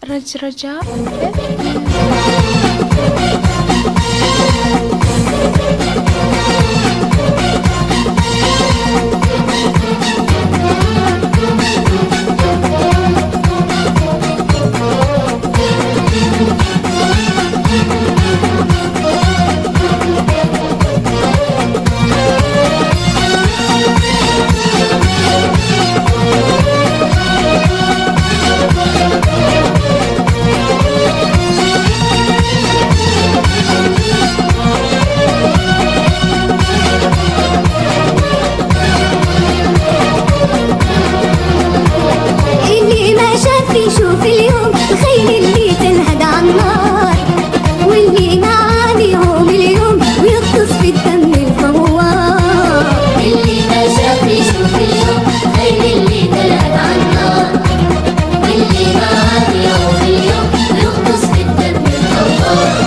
رجاء يشوف اليوم الخيل اللي تنهد عالنار، واللي معانيهم اليوم ويغطس في الدم الفوار. اللي ما شاف يشوف اليوم الخيل اللي تنهد عالنار، واللي معانيهم اليوم ويغطس في الدم الفوار.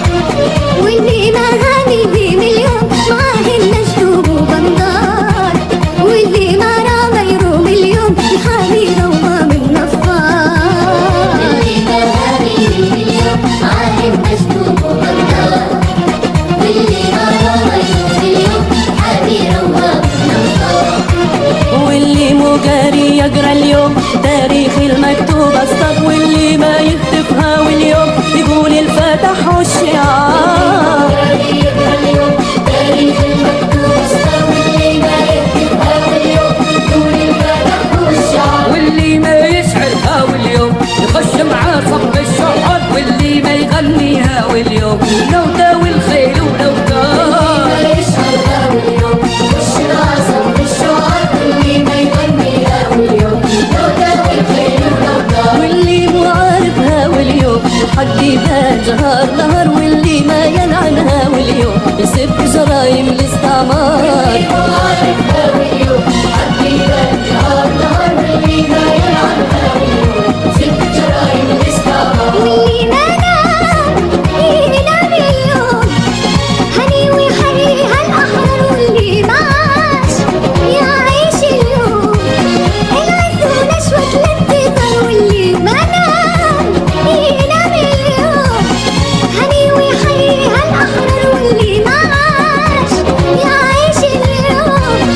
واللي معانيهم اليوم معاهن مجدوب وبندار، واللي ما رام يروم اليوم يحامي روضة من نفار. واللي مو قاري يقرا اليوم تاريخ المكتوب الصف، واللي ما يكتبها واليوم يقول الفتح والشعار. يقرا اليوم تاريخ المكتوب الصف، واللي ما يكتبها واليوم يقول الفتح والشعار. واللي ما يشعرها واليوم يخش معاه صف الشعر، واللي ما يغنيها واليوم لوتا والخيل ولوتا. واللي ما يشعرها واليوم يخش معاه صف الشعر، واللي ما يغنيها واليوم لوتا والخيل ولوتا. واللي مو عارفها واليوم الحق يبان جهار نهار، واللي ما يلعنها واليوم يسب جرايم الاستعمار. واللي ما عارفها واليوم الحق يبان جهار نهار، واللي ما يلعنها واليوم يسب جرايم الاستعمار. واللي ما نام ينام اليوم هني ويحييها الأحرار، واللي ما عاش يعيش اليوم العز ونشوة الانتصار. واللي ما نام ينام اليوم هني ويحييها الأحرار، واللي ما عاش يعيش اليوم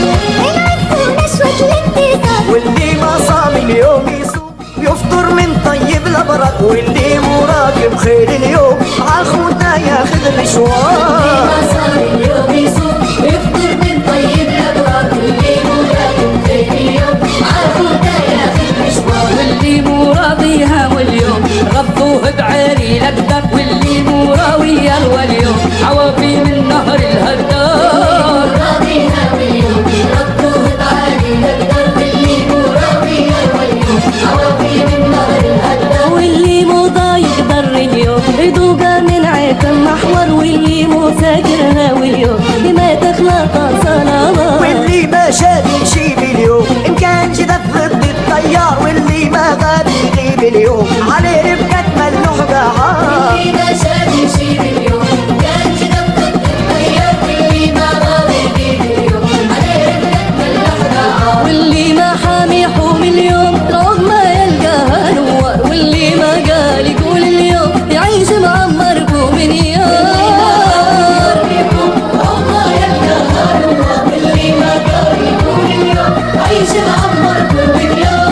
العز ونشوة الانتصار. واللي ما صام اليوم يصوم يفطر من طيب الابرق، واللي مراقب خير اليوم عالخوته ياخذ مشوار. ما صار اليوم يصوم ويفطر من طيب الأبرار، واللي مراقب خير اليوم عالخوته ياخذ مشوار. واللي مو راضيها واليوم غضوه بعيري لقدر، واللي مو راويها واليوم عوافي من نهر الهدار. راضيها واليوم ربطوه بعالي نقدر، واللي مو راضيها واليوم عوافي من نهر الهدار. واللي مو ضايق ضر اليوم يذوقها من عيكم محور، واللي مو فاكرها واليوم بما تخلق صنامه. واللي ما شاف يشيب اليوم ان كان جدف ضد الطيار، واللي ما غاب يغيب اليوم عليه ربكة ملوح قعار. واللي ما شاف يشيب اليوم كان جدف ضد الطيار، واللي ما راضي يغيب اليوم عليه ربكة ملوح قعار. واللي ما حامي حوم اليوم رغم ما يلقاها نوار، واللي ما قال يقول اليوم يعيش معمر بومنيار.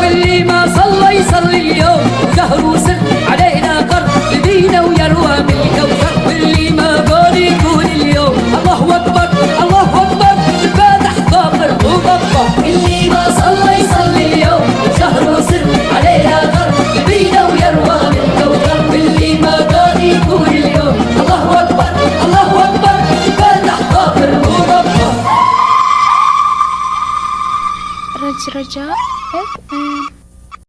واللي ما صلى يصلي اليوم زهر وسر علينا قر لدينا ويروى من الكوثر. واللي ما قال يقول اليوم الله اكبر الله اكبر الفاتح ظافر وظفر. اللي ما صلى يصلي اليوم زهر وسر علينا قر لدينا ويروى من الكوثر. واللي ما قال يقول اليوم الله اكبر الله اكبر الفاتح ظافر وظفر. رجاء